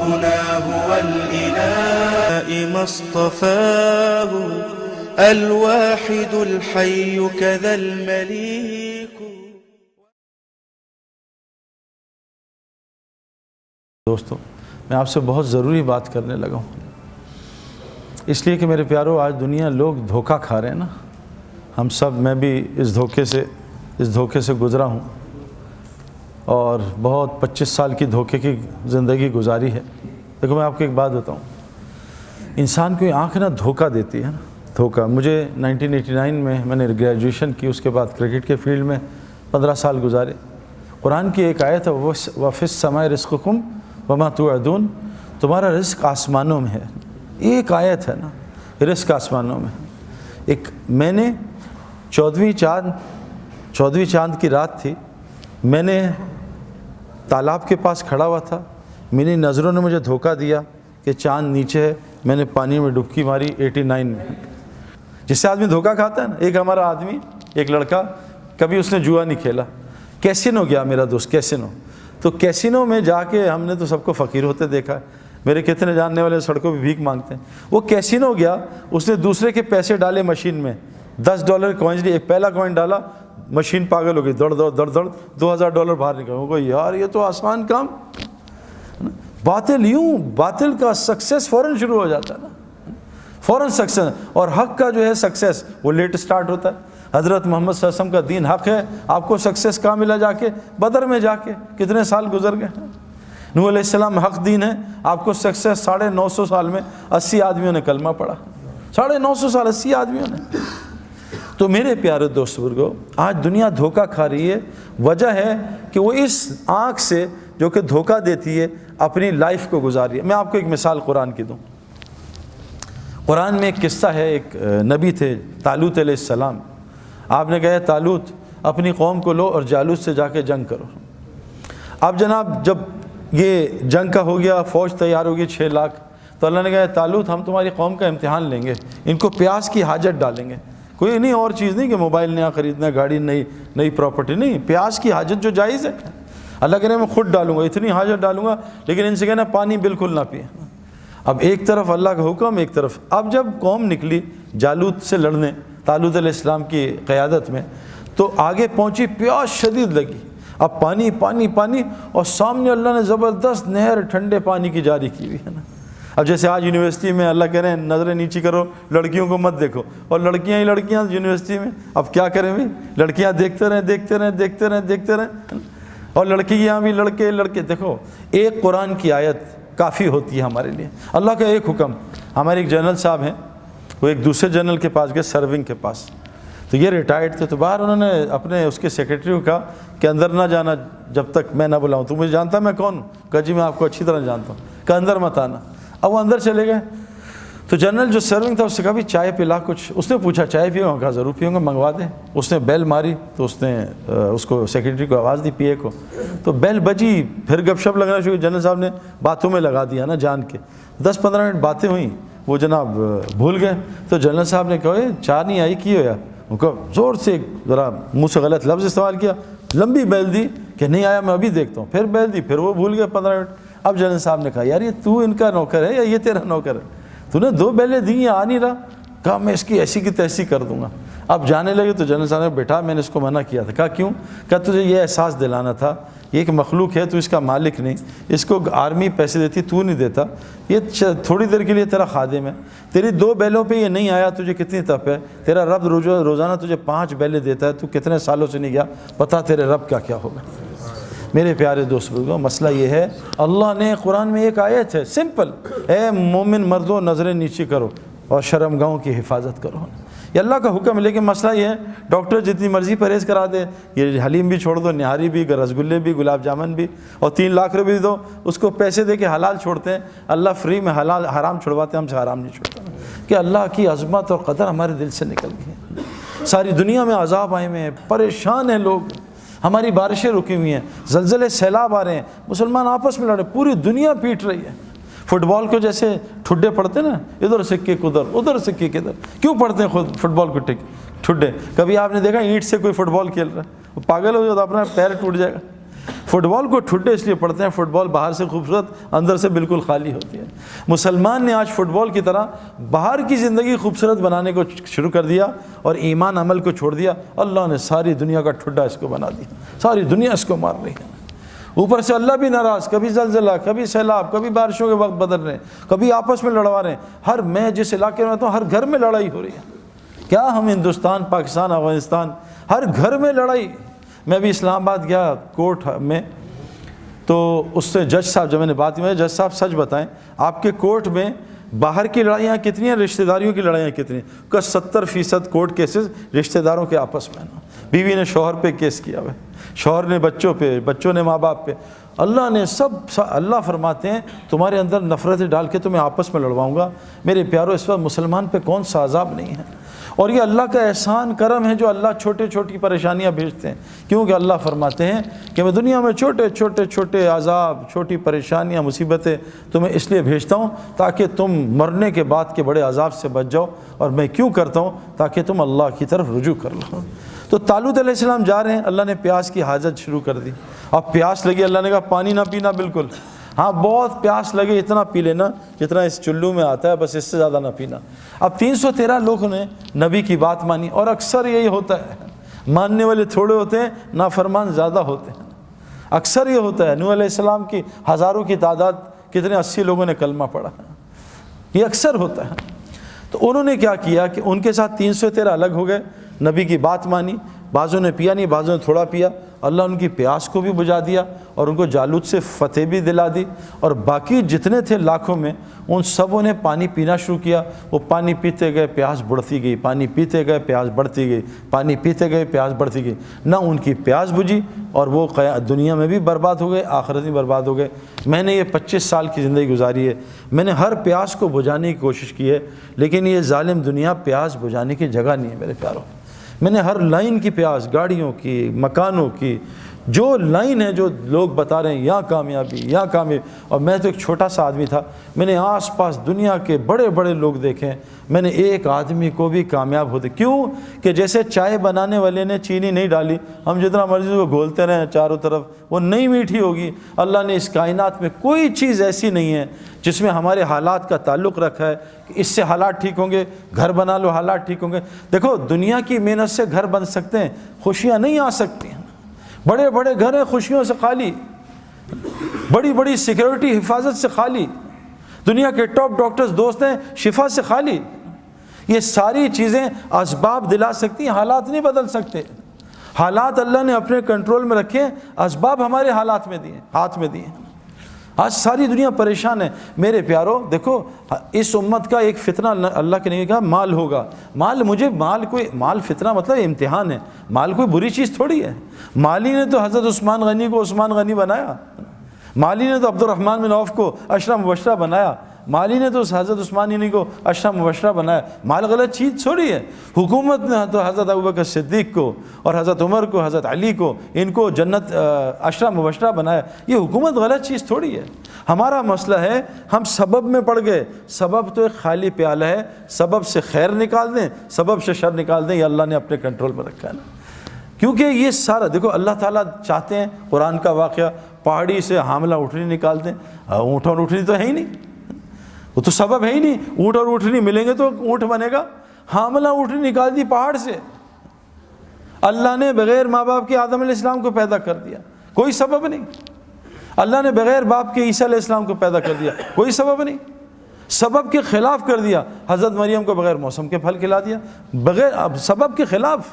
ربنا هو الإله ما اصطفاه الواحد الحي كذا المليك. دوستو میں آپ سے بہت ضروری بات کرنے لگا ہوں، اس لیے کہ میرے پیارو آج دنیا لوگ دھوکہ کھا رہے ہیں نا. ہم سب، میں بھی اس دھوکے سے گزرا ہوں اور بہت 25 سال کی دھوکے کی زندگی گزاری ہے. دیکھو میں آپ کو ایک بات بتاؤں، انسان کو آنکھ نا دھوکہ دیتی ہے نا، دھوکہ. مجھے 1989 میں نے گریجویشن کی، اس کے بعد کرکٹ کے فیلڈ میں 15 سال گزارے. قرآن کی ایک آیت ہے وَفِي السَّمَاءِ رِزْقُكُمْ وَمَا تُوعَدُونَ، تمہارا رزق آسمانوں میں ہے. ایک آیت ہے نا، رزق آسمانوں میں. ایک میں نے 14ویں چاند کی رات تھی، میں نے تالاب کے پاس کھڑا ہوا تھا، میری نظروں نے مجھے دھوکہ دیا کہ چاند نیچے ہے. میں نے پانی میں ڈبکی ماری 89 میں. جس سے آدمی دھوکہ کھاتا ہے نا، ایک ہمارا آدمی، ایک لڑکا، کبھی اس نے جوا نہیں کھیلا، کیسینو گیا میرا دوست، کیسینو. تو کیسینو میں جا کے ہم نے تو سب کو فقیر ہوتے دیکھا ہے، میرے کتنے جاننے والے سڑکوں پہ بھیک مانگتے ہیں. وہ کیسینو گیا، اس نے دوسرے کے پیسے ڈالے مشین میں، $10 کوائنز لیے. ایک پہلا کوائن ڈالا، مشین پاگل ہو گئی، دوڑ $2000 باہر نکل. وہ یار یہ تو آسان کام. باطل کا سکسیس فوراً شروع ہو جاتا ہے نا، فوراً سکسیس. اور حق کا جو ہے سکسیس وہ لیٹ سٹارٹ ہوتا ہے. حضرت محمد صلی اللہ علیہ وسلم کا دین حق ہے، آپ کو سکسیس کہاں ملا؟ جا کے بدر میں جا کے. کتنے سال گزر گئے. نوح علیہ السلام حق دین ہے، آپ کو سکسیس 950 سال میں 80 آدمیوں نے کلمہ پڑھا. 950 سال 80 آدمیوں نے. تو میرے پیارے دوست بزرگو، آج دنیا دھوکہ کھا رہی ہے. وجہ ہے کہ وہ اس آنکھ سے جو کہ دھوکہ دیتی ہے اپنی لائف کو گزاری ہے. میں آپ کو ایک مثال قرآن کی دوں. قرآن میں ایک قصہ ہے، ایک نبی تھے طالوت علیہ السلام. آپ نے کہا طالوت اپنی قوم کو لو اور جالوت سے جا کے جنگ کرو. اب جناب جب یہ جنگ کا ہو گیا، فوج تیار ہوگی 6 لاکھ، تو اللہ نے کہا طالوت ہم تمہاری قوم کا امتحان لیں گے، ان کو پیاس کی حاجت ڈالیں گے. کوئی نہیں اور چیز نہیں کہ موبائل نیا خریدنا، گاڑی نئی پراپرٹی نہیں، پیاس کی حاجت جو جائز ہے. اللہ کہہ رہے میں خود ڈالوں گا، اتنی حاجت ڈالوں گا، لیکن ان سے کہنا پانی بالکل نہ پیے. اب ایک طرف اللہ کا حکم، ایک طرف. اب جب قوم نکلی جالوت سے لڑنے طالوت علیہ السلام کی قیادت میں، تو آگے پہنچی، پیاس شدید لگی. اب پانی پانی پانی، اور سامنے اللہ نے زبردست نہر ٹھنڈے پانی کی جاری کی ہوئی ہے نا. اب جیسے آج یونیورسٹی میں اللہ کہہ رہے ہیں نظریں نیچی کرو، لڑکیوں کو مت دیکھو، اور لڑکیاں ہی لڑکیاں یونیورسٹی میں. اب کیا کریں بھائی، لڑکیاں دیکھتے رہیں، اور لڑکیاں بھی لڑکے. دیکھو ایک قرآن کی آیت کافی ہوتی ہے ہمارے لیے، اللہ کا ایک حکم. ہمارے ایک جنرل صاحب ہیں، وہ ایک دوسرے جنرل کے پاس گئے، سرونگ کے پاس. تو یہ ریٹائرڈ تھے، تو باہر انہوں نے اپنے اس کے سیکرٹری کو کہا کہ اندر نہ جانا جب تک میں نہ بلاؤں. تو مجھے جانتا میں کون ہوں؟ کہا جی میں آپ کو اچھی طرح جانتا ہوں. کہ اندر مت آنا. اب وہ اندر چلے گئے. تو جنرل جو سرونگ تھا اس سے کہا بھی چائے پلا کچھ. اس نے پوچھا چائے پیوں؟ کہا ضرور پیوں گا، منگوا دیں. اس نے بیل ماری تو اس نے اس کو سیکرٹری کو آواز دی، پی اے کو. تو بیل بجی، پھر گپ شپ لگنا شروع. جنرل صاحب نے باتوں میں لگا دیا نا جان کے. 10-15 منٹ باتیں ہوئیں، وہ جناب بھول گئے. تو جنرل صاحب نے کہا چائے نہیں آئی کی ہویا؟ ان کو زور سے ذرا منہ سے غلط لفظ استعمال کیا، لمبی بیل دی کہ نہیں آیا میں ابھی دیکھتا ہوں. پھر بیل دی، پھر وہ بھول گئے 15 منٹ. اب جنرل صاحب نے کہا یار یہ تو ان کا نوکر ہے یا یہ تیرا نوکر ہے؟ تو نے 2 بیلیں دی یہ آ نہیں رہا. کہا میں اس کی ایسی کی تیسی کر دوں گا. اب جانے لگے تو جنرل صاحب نے بیٹا میں نے اس کو منع کیا تھا. کہا کیوں؟ کہا تجھے یہ احساس دلانا تھا یہ ایک مخلوق ہے، تو اس کا مالک نہیں، اس کو آرمی پیسے دیتی تو نہیں دیتا، یہ تھوڑی دیر کے لیے تیرا خادم ہے. تیری 2 بیلوں پہ یہ نہیں آیا، تجھے کتنی تپ ہے؟ تیرا رب روزانہ تجھے 5 بیلیں دیتا ہے، تو کتنے سالوں سے نہیں گیا، پتہ تیرے رب کا کیا ہوگا. میرے پیارے دوست بزرگوں، مسئلہ یہ ہے اللہ نے قرآن میں ایک آیت ہے سمپل، اے مومن مردوں نظریں نیچی کرو اور شرمگاہوں کی حفاظت کرو. یہ اللہ کا حکم ہے. لیکن مسئلہ یہ ہے ڈاکٹر جتنی مرضی پرہیز کرا دے، یہ حلیم بھی چھوڑ دو، نہاری بھی، رسگلے بھی، گلاب جامن بھی، اور 3 لاکھ روپے دو، اس کو پیسے دے کے حلال چھوڑتے ہیں. اللہ فری میں حلال حرام چھڑواتے ہیں، ہم سے حرام نہیں چھوڑتا. کہ اللہ کی عظمت اور قدر ہمارے دل سے نکل گئی ہے. ساری دنیا میں عذاب آئے ہوئے ہیں، پریشان ہیں لوگ، ہماری بارشیں رکی ہوئی ہیں، زلزلے سیلاب آ رہے ہیں، مسلمان آپس میں لڑے، پوری دنیا پیٹ رہی ہے. فٹ بال کو جیسے ٹھڈے پڑتے نا، ادھر سے کک ادھر سے کک ادھر، کیوں پڑھتے ہیں خود فٹ بال کو ٹھڈے؟ کبھی آپ نے دیکھا اینٹ سے کوئی فٹ بال کھیل رہا ہے؟ وہ پاگل ہو جائے تو اپنا پیر ٹوٹ جائے گا. فٹ بال کو ٹھڈے اس لیے پڑھتے ہیں، فٹ بال باہر سے خوبصورت اندر سے بالکل خالی ہوتی ہے۔ مسلمان نے آج فٹ بال کی طرح باہر کی زندگی خوبصورت بنانے کو شروع کر دیا اور ایمان عمل کو چھوڑ دیا، اللہ نے ساری دنیا کا ٹھڈا اس کو بنا دیا، ساری دنیا اس کو مار رہی ہے۔ اوپر سے اللہ بھی ناراض، کبھی زلزلہ، کبھی سیلاب، کبھی بارشوں کے وقت بدل رہے ہیں، کبھی آپس میں لڑوا رہے ہیں۔ میں جس علاقے میں رہتا ہوں ہر گھر میں لڑائی ہو رہی ہے۔ کیا ہم ہندوستان، پاکستان، افغانستان، ہر گھر میں لڑائی۔ میں بھی اسلام آباد گیا کورٹ میں، تو اس سے جج صاحب، جب میں نے بات کی، میں جج صاحب سچ بتائیں آپ کے کورٹ میں باہر کی لڑائیاں کتنی ہیں، رشتہ داریوں کی لڑائیاں کتنی ہیں؟ کا 70% کورٹ کیسز رشتہ داروں کے آپس میں نا، بیوی نے شوہر پہ کیس کیا ہوا ہے، شوہر نے بچوں پہ، بچوں نے ماں باپ پہ۔ اللہ نے اللہ فرماتے ہیں تمہارے اندر نفرتیں ڈال کے تمہیں آپس میں لڑواؤں گا۔ میرے پیارو، اس وقت مسلمان پہ کون سا عذاب نہیں ہے؟ اور یہ اللہ کا احسان کرم ہے جو اللہ چھوٹے چھوٹی پریشانیاں بھیجتے ہیں، کیونکہ اللہ فرماتے ہیں کہ میں دنیا میں چھوٹے عذاب، چھوٹی پریشانیاں، مصیبتیں تمہیں اس لیے بھیجتا ہوں تاکہ تم مرنے کے بعد کے بڑے عذاب سے بچ جاؤ۔ اور میں کیوں کرتا ہوں؟ تاکہ تم اللہ کی طرف رجوع کر لو۔ تو طالوت علیہ السلام جا رہے ہیں، اللہ نے پیاس کی حاجت شروع کر دی۔ اب پیاس لگی، اللہ نے کہا پانی نہ پینا بالکل، ہاں بہت پیاس لگے اتنا پی لینا جتنا اس چلو میں آتا ہے، بس اس سے زیادہ نہ پینا۔ اب 313 لوگوں نے نبی کی بات مانی، اور اکثر یہی ہوتا ہے، ماننے والے تھوڑے ہوتے ہیں، نافرمان زیادہ ہوتے ہیں، اکثر یہ ہوتا ہے۔ نوح علیہ السلام کی ہزاروں کی تعداد، کتنے 80 لوگوں نے کلمہ پڑھا، یہ اکثر ہوتا ہے۔ تو انہوں نے کیا کیا کہ ان کے ساتھ 313 الگ ہو گئے، نبی کی بات مانی، بعضوں نے پیا نہیں، بعضوں نے تھوڑا پیا، اللہ ان کی پیاس کو بھی بجھا دیا اور ان کو جالوت سے فتح بھی دلا دی۔ اور باقی جتنے تھے لاکھوں میں، ان سبوں نے پانی پینا شروع کیا۔ وہ پانی پیتے گئے، پیاس بڑھتی گئی، پانی پیتے گئے، پیاس بڑھتی گئی، پانی پیتے گئے، پیاس بڑھتی گئی، نہ ان کی پیاس بجھی، اور وہ دنیا میں بھی برباد ہو گئے، آخرت میں برباد ہو گئے۔ میں نے یہ 25 سال کی زندگی گزاری ہے، میں نے ہر پیاس کو بجھانے کی کوشش کی ہے، لیکن یہ ظالم دنیا پیاس بجھانے کی جگہ نہیں ہے میرے پیاروں۔ میں نے ہر لائن کی پیاس، گاڑیوں کی، مکانوں کی، جو لائن ہے جو لوگ بتا رہے ہیں یہاں کامیابی، یہاں کامیابی، اور میں تو ایک چھوٹا سا آدمی تھا، میں نے آس پاس دنیا کے بڑے بڑے لوگ دیکھے، میں نے ایک آدمی کو بھی کامیاب ہوتے، کیوں کہ جیسے چائے بنانے والے نے چینی نہیں ڈالی، ہم جتنا مرضی وہ گھولتے رہیں چاروں طرف، وہ نہیں میٹھی ہوگی۔ اللہ نے اس کائنات میں کوئی چیز ایسی نہیں ہے جس میں ہمارے حالات کا تعلق رکھا ہے کہ اس سے حالات ٹھیک ہوں گے، گھر بنا لو حالات ٹھیک ہوں گے۔ دیکھو دنیا کی محنت سے گھر بن سکتے ہیں، خوشیاں نہیں آ سکتی ہیں، بڑے بڑے گھر ہیں خوشیوں سے خالی، بڑی بڑی سیکیورٹی حفاظت سے خالی، دنیا کے ٹاپ ڈاکٹرز دوست ہیں شفا سے خالی۔ یہ ساری چیزیں اسباب دلا سکتی ہیں، حالات نہیں بدل سکتے۔ حالات اللہ نے اپنے کنٹرول میں رکھے، اسباب ہمارے حالات میں دیے، ہاتھ میں دیے۔ آج ساری دنیا پریشان ہے میرے پیارو۔ دیکھو اس امت کا ایک فتنہ اللہ کے نبی کہا مال ہوگا، مال فتنہ مطلب امتحان ہے، مال کوئی بری چیز تھوڑی ہے۔ مالی نے تو حضرت عثمان غنی کو عثمان غنی بنایا، مالی نے تو عبد الرحمن بن عوف کو عشرہ مبشرہ بنایا، مالی نے تو حضرت عثمان غنی کو عشرہ مبشرہ بنایا۔ مال غلط چیز تھوڑی ہے۔ حکومت نے تو حضرت ابوبکر صدیق کو اور حضرت عمر کو، حضرت علی کو، ان کو جنت عشرہ مبشرہ بنایا۔ یہ حکومت غلط چیز تھوڑی ہے۔ ہمارا مسئلہ ہے ہم سبب میں پڑ گئے۔ سبب تو ایک خالی پیالہ ہے، سبب سے خیر نکال دیں، سبب سے شر نکال دیں، یہ اللہ نے اپنے کنٹرول میں رکھا ہے نا۔ کیونکہ یہ سارا دیکھو اللہ تعالیٰ چاہتے ہیں، قرآن کا واقعہ، پہاڑی سے حاملہ اونٹنی نکال دیں، اونٹ اور اونٹنی تو ہے ہی نہیں، وہ تو سبب ہے ہی نہیں، اونٹ اور اونٹنی ملیں گے تو اونٹ بنے گا۔ حاملہ اونٹنی نکال دی پہاڑ سے، اللہ نے بغیر ماں باپ کے آدم علیہ السلام کو پیدا کر دیا، کوئی سبب نہیں۔ اللہ نے بغیر باپ کے عیسیٰ علیہ السلام کو پیدا کر دیا، کوئی سبب نہیں۔ سبب کے خلاف کر دیا، حضرت مریم کو بغیر موسم کے پھل کھلا دیا، بغیر سبب کے خلاف۔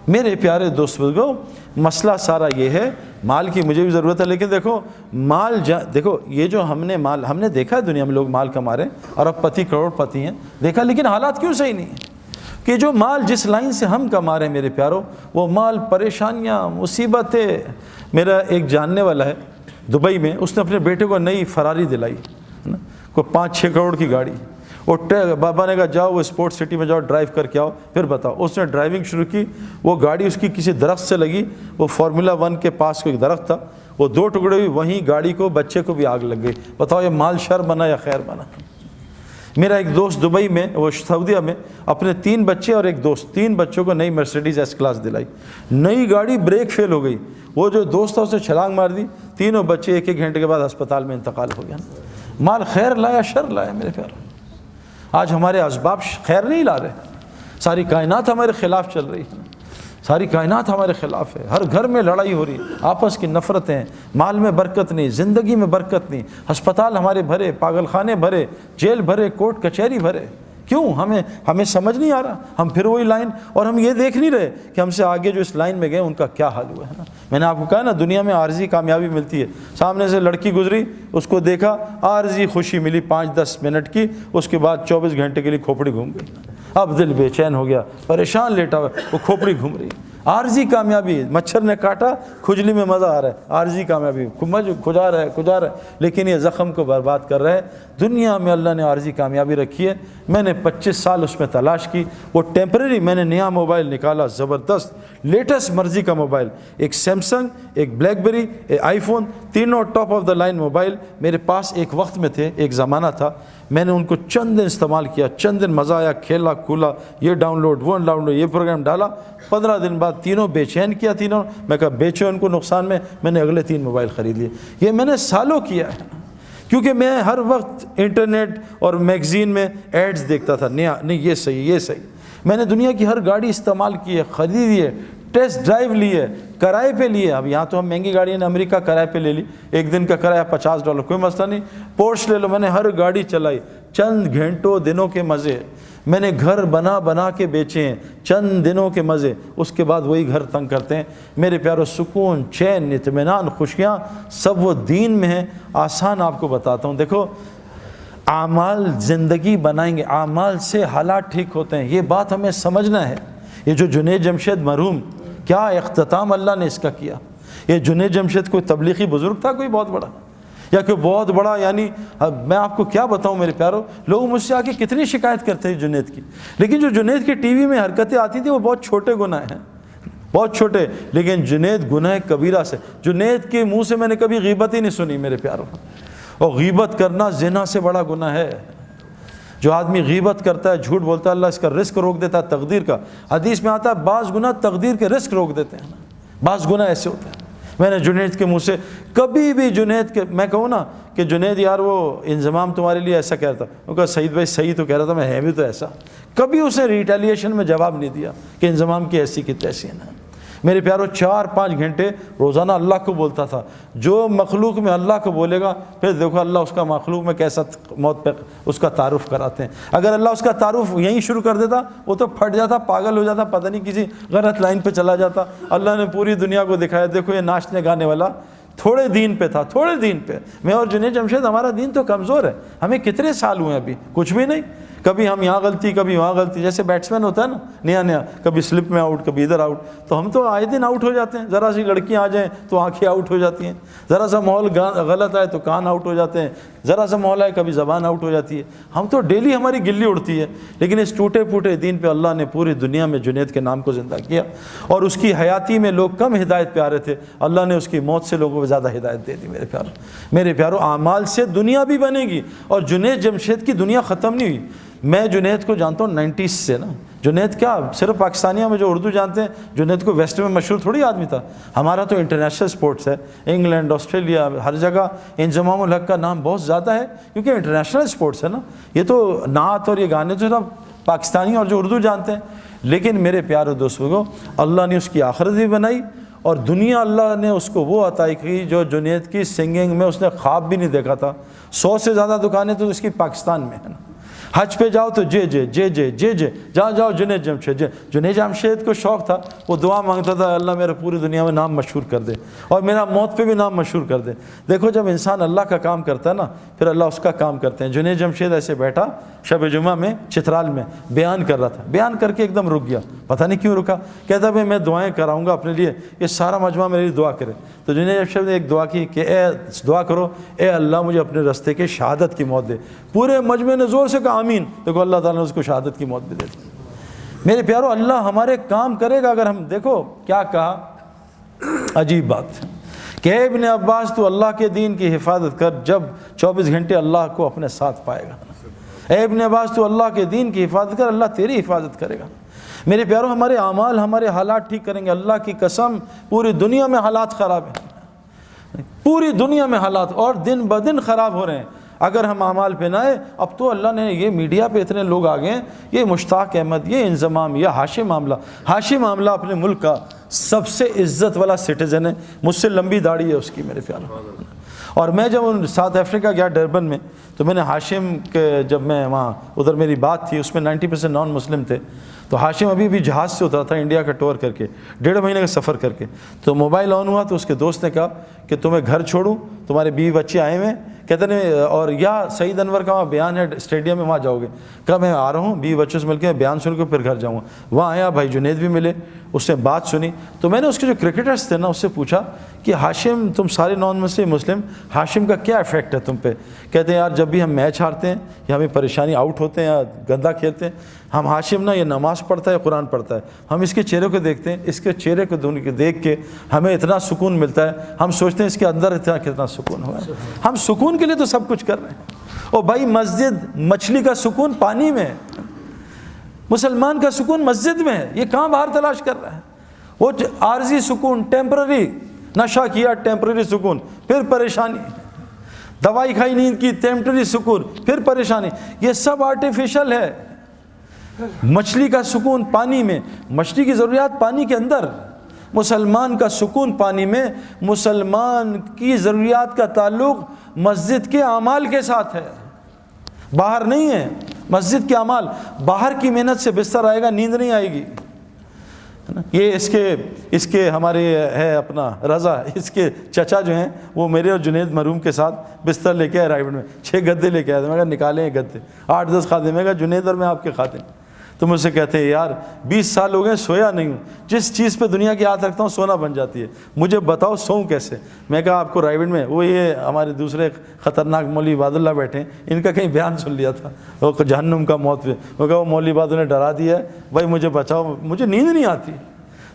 میرے پیارے دوست بزرگوں، مسئلہ سارا یہ ہے، مال کی مجھے بھی ضرورت ہے، لیکن دیکھو مال دیکھو یہ جو ہم نے دیکھا ہے دنیا میں لوگ مال کما رہے ہیں، ارب پتی کروڑ پتی ہیں، دیکھا، لیکن حالات کیوں صحیح نہیں ہیں؟ کہ جو مال جس لائن سے ہم کما رہے ہیں میرے پیاروں، وہ مال پریشانیاں، مصیبتیں۔ میرا ایک جاننے والا ہے دبئی میں، اس نے اپنے بیٹے کو نئی فراری دلائی، کوئی 5-6 کروڑ کی گاڑی، وہ بابا نے کہا جاؤ وہ اسپورٹ سٹی میں جاؤ ڈرائیو کر کے آؤ پھر بتاؤ۔ اس نے ڈرائیونگ شروع کی، وہ گاڑی اس کی کسی درخت سے لگی، وہ فارمولا 1 کے پاس کوئی درخت تھا، وہ 2 ٹکڑے ہوئی، وہیں گاڑی کو بچے کو بھی آگ لگ گئی۔ بتاؤ یہ مال شر بنا یا خیر بنا؟ میرا ایک دوست دبئی میں، وہ سعودیہ میں، اپنے 3 بچے اور ایک دوست، 3 بچوں کو نئی مرسیڈیز ایس کلاس دلائی، نئی گاڑی بریک فیل ہو گئی، وہ جو دوست تھا اسے چھلانگ مار دی، تینوں بچے 1 گھنٹے کے بعد ہسپتال میں انتقال ہو گیا۔ مال خیر لایا شر لایا میرے پیارو۔ آج ہمارے اسباب خیر نہیں لا رہے، ساری کائنات ہمارے خلاف چل رہی ہے، ساری کائنات ہمارے خلاف ہے، ہر گھر میں لڑائی ہو رہی ہے، آپس کی نفرتیں، مال میں برکت نہیں، زندگی میں برکت نہیں، ہسپتال ہمارے بھرے، پاگل خانے بھرے، جیل بھرے، کورٹ کچہری بھرے۔ کیوں؟ ہمیں سمجھ نہیں آ رہا، ہم پھر وہی لائن، اور ہم یہ دیکھ نہیں رہے کہ ہم سے آگے جو اس لائن میں گئے ان کا کیا حال ہوا ہے نا۔ میں نے آپ کو کہا نا، دنیا میں عارضی کامیابی ملتی ہے، سامنے سے لڑکی گزری، اس کو دیکھا، عارضی خوشی ملی 5-10 منٹ کی، اس کے بعد 24 گھنٹے کے لیے کھوپڑی گھوم گئی، اب دل بے چین ہو گیا، پریشان لیٹا ہوا، وہ کھوپڑی گھوم رہی ہے۔ عارضی کامیابی، مچھر نے کاٹا، کھجلی میں مزہ آ رہا ہے، عارضی کامیابی، کھجا رہا ہے، لیکن یہ زخم کو برباد کر رہا ہے۔ دنیا میں اللہ نے عارضی کامیابی رکھی ہے، میں نے 25 سال اس میں تلاش کی، وہ ٹیمپریری، میں نے نیا موبائل نکالا، زبردست لیٹسٹ مرضی کا موبائل، ایک سیمسنگ، ایک بلیک بیری، ایک آئی فون، تینوں top of the line mobile میرے پاس ایک وقت میں تھے، ایک زمانہ تھا۔ میں نے ان کو چند دن استعمال کیا، چند دن مزہ آیا، کھیلا کھولا، یہ ڈاؤن لوڈ وہ ڈاؤن لوڈ، یہ پروگرام ڈالا، 15 دن بعد تینوں بے چین کیا، تینوں میں کہا بیچو ان کو نقصان میں نے اگلے 3 موبائل خرید لیے۔ یہ میں نے سالوں کیا ہے، کیونکہ میں ہر وقت انٹرنیٹ اور میگزین میں ایڈز دیکھتا تھا، نہیں یہ صحیح، یہ صحیح۔ میں نے دنیا کی ہر گاڑی استعمال کی ہے، خریدی ہے، ٹیسٹ ڈرائیو لی ہے، کرائے پہ لیے۔ اب یہاں تو ہم مہنگی گاڑی نے امریکہ کرائے پہ لے لی، 1 دن کا کرایہ $50، کوئی مسئلہ نہیں، پورش لے لو۔ میں نے ہر گاڑی چلائی، چند گھنٹوں دنوں کے مزے، میں نے گھر بنا کے بیچے ہیں، چند دنوں کے مزے، اس کے بعد وہی گھر تنگ کرتے ہیں۔ میرے پیارو، سکون، چین، اطمینان، خوشیاں سب وہ دین میں ہیں۔ آسان آپ کو بتاتا ہوں، دیکھو، اعمال زندگی بنائیں گے، اعمال سے حالات ٹھیک ہوتے ہیں، یہ بات ہمیں سمجھنا ہے۔ یہ جو جنید جمشید مرحوم، کیا اختتام اللہ نے اس کا کیا۔ یہ جنید جمشید کوئی تبلیغی بزرگ تھا کوئی بہت بڑا، یا کوئی بہت بڑا، یعنی میں آپ کو کیا بتاؤں میرے پیارو، لوگ مجھ سے آ کے کتنی شکایت کرتے ہیں جنید کی، لیکن جو جنید کی ٹی وی میں حرکتیں آتی تھیں وہ بہت چھوٹے گناہ ہیں، بہت چھوٹے، لیکن جنید گناہ کبیرہ سے، جنید کے منہ سے میں نے کبھی غیبت ہی نہیں سنی میرے پیارو۔ اور غیبت کرنا زنا سے بڑا گناہ ہے۔ جو آدمی غیبت کرتا ہے، جھوٹ بولتا ہے، اللہ اس کا رزق روک دیتا ہے، تقدیر کا۔ حدیث میں آتا ہے بعض گناہ تقدیر کے رزق روک دیتے ہیں، بعض گناہ ایسے ہوتے ہیں۔ میں نے جنید کے منہ سے کبھی بھی، جنید کے میں کہوں نا کہ جنید یار وہ انضمام تمہارے لیے ایسا کہہ رہا تھا، وہ کہا سعید بھائی صحیح تو کہہ رہا تھا، میں ہے بھی تو ایسا، کبھی اسے ریٹیلیشن میں جواب نہیں دیا کہ انضمام کی ایسی کی تیسی ہے۔ میرے پیارو، 4-5 گھنٹے روزانہ اللہ کو بولتا تھا۔ جو مخلوق میں اللہ کو بولے گا، پھر دیکھو اللہ اس کا مخلوق میں کیسا موت پہ اس کا تعارف کراتے ہیں۔ اگر اللہ اس کا تعارف یہیں شروع کر دیتا، وہ تو پھٹ جاتا، پاگل ہو جاتا، پتہ نہیں کسی غلط لائن پہ چلا جاتا۔ اللہ نے پوری دنیا کو دکھایا، دیکھو یہ ناچنے گانے والا تھوڑے دین پہ تھا، تھوڑے دین پہ۔ میں اور جنید جمشید، ہمارا دین تو کمزور ہے، ہمیں کتنے سال ہوئے ابھی، کچھ بھی نہیں، کبھی ہم یہاں غلطی، کبھی وہاں غلطی، جیسے بیٹسمین ہوتا ہے نا، نیا کبھی سلپ میں آؤٹ، کبھی ادھر آؤٹ، تو ہم تو آئے دن آؤٹ ہو جاتے ہیں۔ ذرا سی لڑکیاں آ جائیں تو آنکھیں آؤٹ ہو جاتی ہیں، ذرا سا ماحول غلط آئے تو کان آؤٹ ہو جاتے ہیں، ذرا سا ماحول آئے کبھی زبان آؤٹ ہو جاتی ہے۔ ہم تو ڈیلی ہماری گلی اڑتی ہے، لیکن اس ٹوٹے پھوٹے دین پہ اللہ نے پوری دنیا میں جنید کے نام کو زندہ کیا، اور اس کی حیاتی میں لوگ کم ہدایت پہ آ رہے تھے، اللہ نے اس کی موت سے لوگوں کو زیادہ ہدایت دے دی۔ میرے پیارو، اعمال سے دنیا بھی بنے گی، اور جنید جمشید کی دنیا ختم نہیں ہوئی۔ میں جنید کو جانتا ہوں 90s سے نا۔ جنید کیا صرف پاکستانیوں میں جو اردو جانتے ہیں، جنید کو ویسٹ میں مشہور تھوڑی آدمی تھا۔ ہمارا تو انٹرنیشنل سپورٹس ہے، انگلینڈ، آسٹریلیا، ہر جگہ انضمام الحق کا نام بہت زیادہ ہے، کیونکہ انٹرنیشنل سپورٹس ہے نا۔ یہ تو نعت اور یہ گانے تو سب پاکستانی اور جو اردو جانتے ہیں، لیکن میرے پیارے دوستوں کو اللہ نے اس کی آخرت بھی بنائی، اور دنیا اللہ نے اس کو وہ عطا کی جو جنید کی سنگنگ میں اس نے خواب بھی نہیں دیکھا تھا۔ 100 سے زیادہ دکانیں تو اس کی پاکستان میں ہیں نا۔ حج پہ جاؤ تو جے جے جے جے جے جے، جہاں جاؤ جنید جمشید۔ جنید جمشید کو شوق تھا، وہ دعا مانگتا تھا اللہ میرا پوری دنیا میں نام مشہور کر دے، اور میرا موت پہ بھی نام مشہور کر دے۔ دیکھو جب انسان اللہ کا کام کرتا ہے نا، پھر اللہ اس کا کام کرتے ہیں۔ جنید جمشید ایسے بیٹھا شب جمعہ میں چترال میں بیان کر رہا تھا، بیان کر کے ایک دم رک گیا، پتہ نہیں کیوں رکا۔ کہتا بھائی میں دعائیں کراؤں گا اپنے لیے، یہ سارا مجمع میرے لیے دعا کرے۔ تو جنید جمشید نے ایک دعا کی کہ اے دعا کرو، اے اللہ مجھے اپنے رستے کے شہادت کی موت دے۔ پورے مجمع نے زور سے کہا آمین۔ دیکھو اللہ تعالیٰ نے اس کو شہادت کی موت بھی دے دی۔ میرے پیارو، اللہ ہمارے کام کرے گا اگر ہم، دیکھو کیا کہا، عجیب بات کہ اے ابن عباس تو اللہ کے دین کی حفاظت کر، جب 24 گھنٹے اللہ کو اپنے ساتھ پائے گا۔ اے ابن عباس تو اللہ کے دین کی حفاظت کر، اللہ تیری حفاظت کرے گا۔ میرے پیاروں، ہمارے اعمال ہمارے حالات ٹھیک کریں گے۔ اللہ کی قسم پوری دنیا میں حالات خراب ہیں، پوری دنیا میں حالات اور دن بدن خراب ہو رہے ہیں اگر ہم اعمال پہ نہ آئے۔ اب تو اللہ نے یہ میڈیا پہ اتنے لوگ آ گئے ہیں، یہ مشتاق احمد، یہ انضمام، یہ ہاشم معاملہ اپنے ملک کا سب سے عزت والا سٹیزن ہے، مجھ سے لمبی داڑھی ہے اس کی میرے پیاروں۔ اور میں جب ساؤتھ افریقہ گیا ڈربن میں، تو میں نے ہاشم کے، جب میں وہاں ادھر میری بات تھی، اس میں 90% نان مسلم تھے، تو ہاشم ابھی بھی جہاز سے اترا تھا انڈیا کا ٹور کر کے، 1.5 مہینے کا سفر کر کے۔ تو موبائل آن ہوا تو اس کے دوست نے کہا کہ تمہیں گھر چھوڑوں، تمہارے بیوی بچے آئے ہوئے ہیں، کہتے ہیں اور یا سعید انور کا وہاں بیان ہے اسٹیڈیم میں، وہاں جاؤ گے؟ کہا میں آ رہا ہوں، بیوی بچوں سے مل کے بیان سن کے پھر گھر جاؤں گا۔ وہاں آیا، بھائی جنید بھی ملے، اس نے بات سنی۔ تو میں نے اس کے جو کرکٹرز تھے نا، اس سے پوچھا کہ ہاشم، تم سارے نان مسلم، ہاشم کا کیا افیکٹ ہے تم پہ؟ کہتے ہیں یار جب بھی ہم میچ ہارتے ہیں یا ہمیں پریشانی، آؤٹ ہوتے ہیں یا گندا کھیلتے ہیں، ہم ہاشم نا یہ نماز پڑھتا ہے، قرآن پڑھتا ہے، ہم اس کے چہرے کو دیکھتے ہیں، اس کے چہرے کو دیکھ کے ہمیں اتنا سکون ملتا ہے، ہم سوچتے ہیں اس کے اندر کتنا سکون ہوا ہے۔ ہم سکون کے لیے تو سب کچھ کر رہے ہیں۔ اور بھائی مسجد، مچھلی کا سکون پانی میں ہے، مسلمان کا سکون مسجد میں ہے، یہ کہاں باہر تلاش کر رہا ہے؟ وہ عارضی سکون، ٹیمپرری، نشہ کیا ٹیمپرری سکون، پھر پریشانی، دوائی کھائی نیند کی ٹیمپرری سکون، پھر پریشانی، یہ سب آرٹیفیشل ہے۔ مچھلی کا سکون پانی میں، مچھلی کی ضروریات پانی کے اندر، مسلمان کا سکون پانی میں۔ مسلمان کی ضروریات کا تعلق مسجد کے اعمال کے ساتھ ہے، باہر نہیں ہے۔ مسجد کے اعمال، باہر کی محنت سے بستر آئے گا، نیند نہیں آئے گی۔ یہ اس کے ہمارے ہے اپنا رضا، اس کے چچا جو ہیں وہ میرے اور جنید مرحوم کے ساتھ بستر لے کے آئے رائبڈ میں، 6 گدے لے کے آئے تھے۔ میں کہا نکالیں یہ گدے، 8-10 خادم، میں کہا جنید اور میں آپ کے خادم۔ تو مجھ سے کہتے ہیں یار 20 سال ہو گئے سویا نہیں ہوں، جس چیز پہ دنیا کی ہاتھ رکھتا ہوں سونا بن جاتی ہے، مجھے بتاؤ سوؤں کیسے؟ میں کہا آپ کو رائبڈ میں وہ یہ ہمارے دوسرے خطرناک مولوی عباد اللہ بیٹھے ہیں، ان کا کہیں بیان سن لیا تھا، وہ جہنم کا موت پہ، وہ کہا وہ مولوی عباد نے ڈرا دیا ہے، بھائی مجھے بچاؤ، مجھے نیند نہیں آتی۔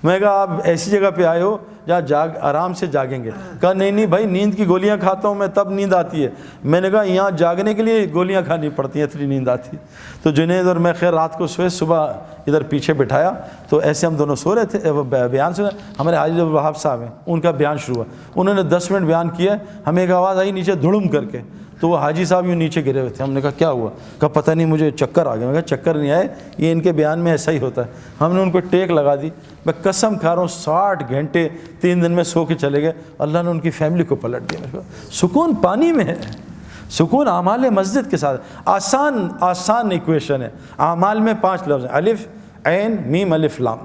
میں کہا آپ ایسی جگہ پہ آئے ہو جہاں آرام سے جاگیں گے؟ کہا نہیں بھائی نیند کی گولیاں کھاتا ہوں میں، تب نیند آتی ہے۔ میں نے کہا یہاں جاگنے کے لیے گولیاں کھانی پڑتی ہیں، اتنی نیند آتی ہے۔ تو جنید اور میں خیر رات کو سوئے، صبح ادھر پیچھے بٹھایا تو ایسے ہم دونوں سو رہے تھے، بیان سنا، ہمارے حاجی عبدالوہاب صاحب ہیں، ان کا بیان شروع ہوا، انہوں نے 10 منٹ بیان کیا، ہمیں ایک آواز آئی نیچے دھڑم کر کے، تو وہ حاجی صاحب یوں نیچے گرے ہوئے تھے۔ ہم نے کہا کیا ہوا؟ کہا پتہ نہیں مجھے چکر آ گیا۔ میں کہا چکر نہیں آئے، یہ ان کے بیان میں ایسا ہی ہوتا ہے۔ ہم نے ان کو ٹیک لگا دی، میں قسم کھا رہا ہوں 60 گھنٹے 3 دن میں سو کے چلے گئے، اللہ نے ان کی فیملی کو پلٹ دیا۔ سکون پانی میں ہے، سکون اعمال مسجد کے ساتھ۔ آسان ایکویشن ہے، اعمال میں 5 لفظ ہیں، الف عین میم الف لام،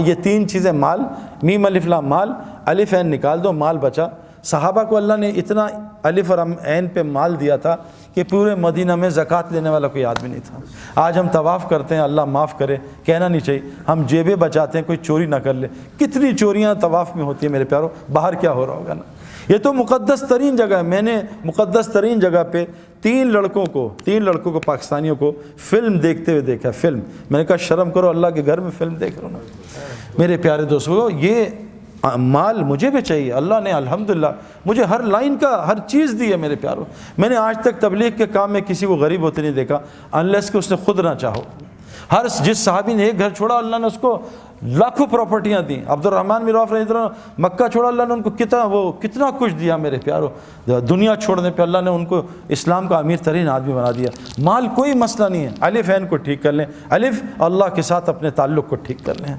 یہ 3 چیزیں، مال، میم الف لام مال، الف عین نکال دو مال بچا۔ صحابہ کو اللہ نے اتنا الف اور عین پہ مال دیا تھا کہ پورے مدینہ میں زکوٰۃ لینے والا کوئی آدمی نہیں تھا۔ آج ہم طواف کرتے ہیں، اللہ معاف کرے، کہنا نہیں چاہیے، ہم جیبیں بچاتے ہیں کوئی چوری نہ کر لے۔ کتنی چوریاں طواف میں ہوتی ہیں میرے پیاروں، باہر کیا ہو رہا ہوگا نا۔ یہ تو مقدس ترین جگہ ہے۔ میں نے مقدس ترین جگہ پہ 3 لڑکوں کو پاکستانیوں کو فلم دیکھتے ہوئے دیکھا، فلم۔ میں نے کہا شرم کرو، اللہ کے گھر میں فلم دیکھ رہا ہوں نا۔ میرے پیارے دوستو، یہ مال مجھے بھی چاہیے، اللہ نے الحمدللہ مجھے ہر لائن کا ہر چیز دی ہے میرے پیاروں۔ میں نے آج تک تبلیغ کے کام میں کسی کو غریب ہوتے نہیں دیکھا، انلیس کہ اس نے خود نہ چاہو۔ جس صحابی نے ایک گھر چھوڑا، اللہ نے اس کو لاکھوں پراپرٹیاں دیں۔ عبد الرحمن بن عوف رضی اللہ عنہ مکہ چھوڑا، اللہ نے ان کو کتنا کچھ دیا میرے پیاروں۔ دنیا چھوڑنے پہ اللہ نے ان کو اسلام کا امیر ترین آدمی بنا دیا۔ مال کوئی مسئلہ نہیں ہے، الف عین کو ٹھیک کر لیں، الف اللہ کے ساتھ اپنے تعلق کو ٹھیک کر لیں۔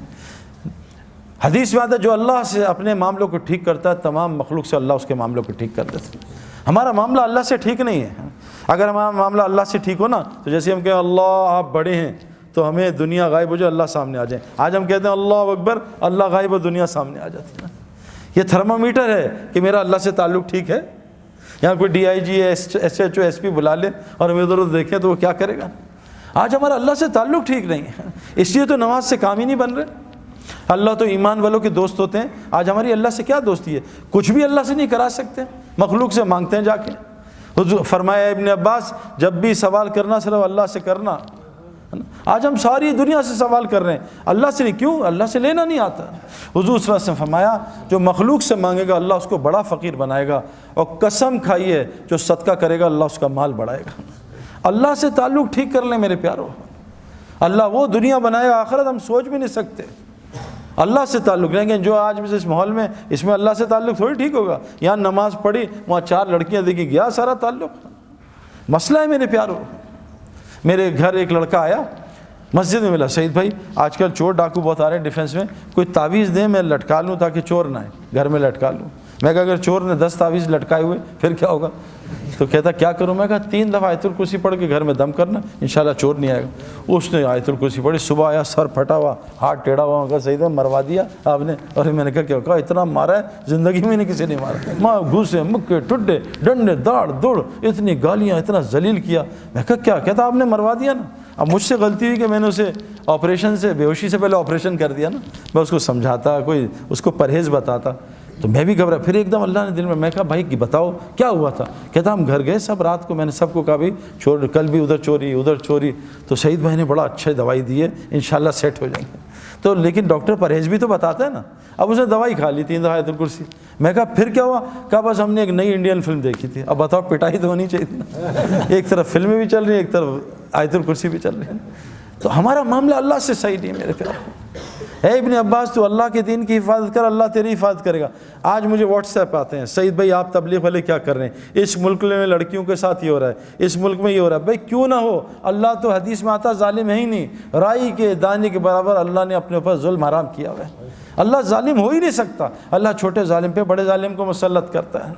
حدیث میں آتا ہے جو اللہ سے اپنے معاملوں کو ٹھیک کرتا ہے، تمام مخلوق سے اللہ اس کے معاملوں کو ٹھیک کر دیتا ہے۔ ہمارا معاملہ اللہ سے ٹھیک نہیں ہے۔ اگر ہمارا معاملہ اللہ سے ٹھیک ہو نا، تو جیسے ہم کہیں اللہ آپ بڑے ہیں، تو ہمیں دنیا غائب ہو جائے، اللہ سامنے آ جائے۔ آج ہم کہتے ہیں اللہ اکبر، اللہ غائب ہو، دنیا سامنے آ جاتی ہے۔ یہ تھرمامیٹر ہے کہ میرا اللہ سے تعلق ٹھیک ہے۔ یہاں کوئی DIG SHO SP بلا لے اور ہمیں ادھر ادھر دیکھیں تو وہ کیا کرے گا؟ آج ہمارا اللہ سے تعلق ٹھیک نہیں ہے، اس لیے تو نماز سے کام ہی نہیں بن رہے۔ اللہ تو ایمان والوں کے دوست ہوتے ہیں، آج ہماری اللہ سے کیا دوستی ہے؟ کچھ بھی اللہ سے نہیں کرا سکتے، مخلوق سے مانگتے ہیں جا کے۔ حضور فرمایا ابن عباس، جب بھی سوال کرنا صرف اللہ سے کرنا۔ آج ہم ساری دنیا سے سوال کر رہے ہیں، اللہ سے نہیں، کیوں؟ اللہ سے لینا نہیں آتا۔ حضور صلی اللہ علیہ وسلم فرمایا جو مخلوق سے مانگے گا اللہ اس کو بڑا فقیر بنائے گا، اور قسم کھائیے جو صدقہ کرے گا اللہ اس کا مال بڑھائے گا۔ اللہ سے تعلق ٹھیک کر لیں میرے پیارو. اللہ وہ دنیا بنائے گا، آخرت ہم سوچ بھی نہیں سکتے. اللہ سے تعلق لیں گے. جو آج اس ماحول میں، اس میں اللہ سے تعلق تھوڑی ٹھیک ہوگا. یہاں نماز پڑھی، وہاں 4 لڑکیاں دیکھی، گیا سارا تعلق. مسئلہ ہے میرے پیارو. میرے گھر ایک لڑکا آیا، مسجد میں ملا، سعید بھائی آج کل چور ڈاکو بہت آ رہے ہیں ڈیفینس میں، کوئی تعویذ دیں میں لٹکا لوں تاکہ چور نہ آئے، گھر میں لٹکا لوں. میں کہا اگر چور نے 10 تعویذ لٹکائے ہوئے پھر کیا ہوگا؟ تو کہتا کیا کروں؟ میں کہا 3 دفعہ آیت الکرسی پڑھ کے گھر میں دم کرنا، انشاءاللہ چور نہیں آئے گا. اس نے آیت الکرسی پڑھی، صبح آیا سر پھٹا ہوا، ہاتھ ٹیڑھا ہوا. کہا سعید مروا دیا آپ نے؟ اور میں نے کہا کیا؟ کہا اتنا مارا ہے زندگی میں نہیں کسی نے مارا. ماں گھوسے مکے ٹڈے ڈنڈے داڑ دوڑ، اتنی گالیاں، اتنا ذلیل کیا. میں کہا کیا؟ کہتا آپ نے مروا دیا نا. اب مجھ سے غلطی ہوئی کہ میں نے اسے آپریشن سے، بے ہوشی سے پہلے آپریشن کر دیا نا. میں اس کو سمجھاتا، کوئی اس کو پرہیز بتاتا تو میں بھی گھبرا. پھر ایک دم اللہ نے دل میں کہا بھائی کہ بتاؤ کیا ہوا تھا؟ کہتا ہم گھر گئے سب رات کو، میں نے سب کو کہا بھائی چور، کل بھی ادھر چوری ادھر چوری. تو سعید بھائی نے بڑا اچھا دوائی دی ہے، انشاءاللہ سیٹ ہو جائیں گے. تو لیکن ڈاکٹر پرہیز بھی تو بتاتا ہے نا. اب اس نے دوائی کھا لی 3 دفعہ آیت الکرسی. میں کہا پھر کیا ہوا؟ کہا بس ہم نے ایک نئی انڈین فلم دیکھی تھی. اب بتاؤ پٹائی تو ہونی چاہیے تھی نا. ایک طرف فلمیں بھی چل رہی ہیں، ایک طرف آیت الکرسی بھی چل رہی ہے. تو ہمارا معاملہ اللہ سے صحیح نہیں ہے میرے پیارے. اے ابن عباس تو اللہ کے دین کی حفاظت کر، اللہ تیری حفاظت کرے گا. آج مجھے واٹس ایپ آتے ہیں، سعید بھائی آپ تبلیغ والے کیا کر رہے ہیں؟ اس ملک میں لڑکیوں کے ساتھ یہ ہو رہا ہے، اس ملک میں یہ ہو رہا ہے. بھائی کیوں نہ ہو، اللہ تو حدیث میں آتا ظالم ہے ہی نہیں. رائی کے دانے کے برابر اللہ نے اپنے اوپر ظلم حرام کیا ہوا ہے. اللہ ظالم ہو ہی نہیں سکتا. اللہ چھوٹے ظالم پہ بڑے ظالم کو مسلط کرتا ہے.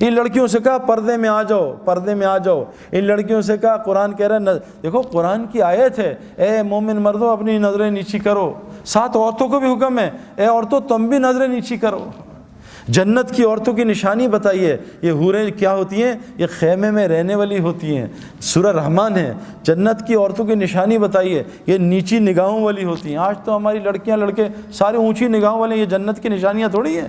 ان لڑکیوں سے کہا پردے میں آ جاؤ، پردے میں آ جاؤ. ان لڑکیوں سے کہا، قرآن کہہ رہا ہے، دیکھو قرآن کی آیت ہے، اے مومن مردوں اپنی نظریں نیچی کرو. 7 عورتوں کو بھی حکم ہے، اے عورتوں تم بھی نظریں نیچی کرو. جنت کی عورتوں کی نشانی بتائیے. یہ حوریں کیا ہوتی ہیں؟ یہ خیمے میں رہنے والی ہوتی ہیں. سورہ رحمان ہے. جنت کی عورتوں کی نشانی بتائیے، یہ نیچی نگاہوں والی ہوتی ہیں. آج تو ہماری لڑکیاں لڑکے سارے اونچی نگاہوں والے. یہ جنت کی نشانیاں تھوڑی ہیں.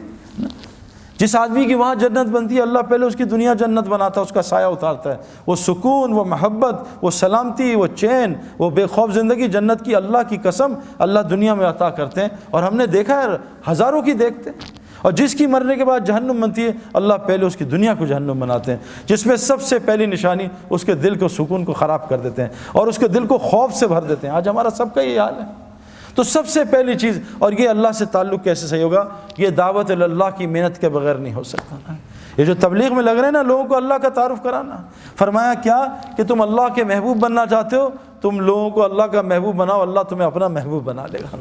جس آدمی کی وہاں جنت بنتی ہے، اللہ پہلے اس کی دنیا جنت بناتا ہے، اس کا سایہ اتارتا ہے. وہ سکون، وہ محبت، وہ سلامتی، وہ چین، وہ بے خوف زندگی جنت کی اللہ کی قسم اللہ دنیا میں عطا کرتے ہیں. اور ہم نے دیکھا ہے، ہزاروں کی دیکھتے ہیں. اور جس کی مرنے کے بعد جہنم بنتی ہے، اللہ پہلے اس کی دنیا کو جہنم بناتے ہیں، جس میں سب سے پہلی نشانی اس کے دل کو، سکون کو خراب کر دیتے ہیں اور اس کے دل کو خوف سے بھر دیتے ہیں. آج ہمارا سب کا یہ حال ہے. تو سب سے پہلی چیز، اور یہ اللہ سے تعلق کیسے صحیح ہوگا؟ یہ دعوت اللہ کی محنت کے بغیر نہیں ہو سکتا نا. یہ جو تبلیغ میں لگ رہے ہیں نا، لوگوں کو اللہ کا تعارف کرانا. فرمایا کیا کہ تم اللہ کے محبوب بننا چاہتے ہو، تم لوگوں کو اللہ کا محبوب بناؤ، اللہ تمہیں اپنا محبوب بنا لے گا.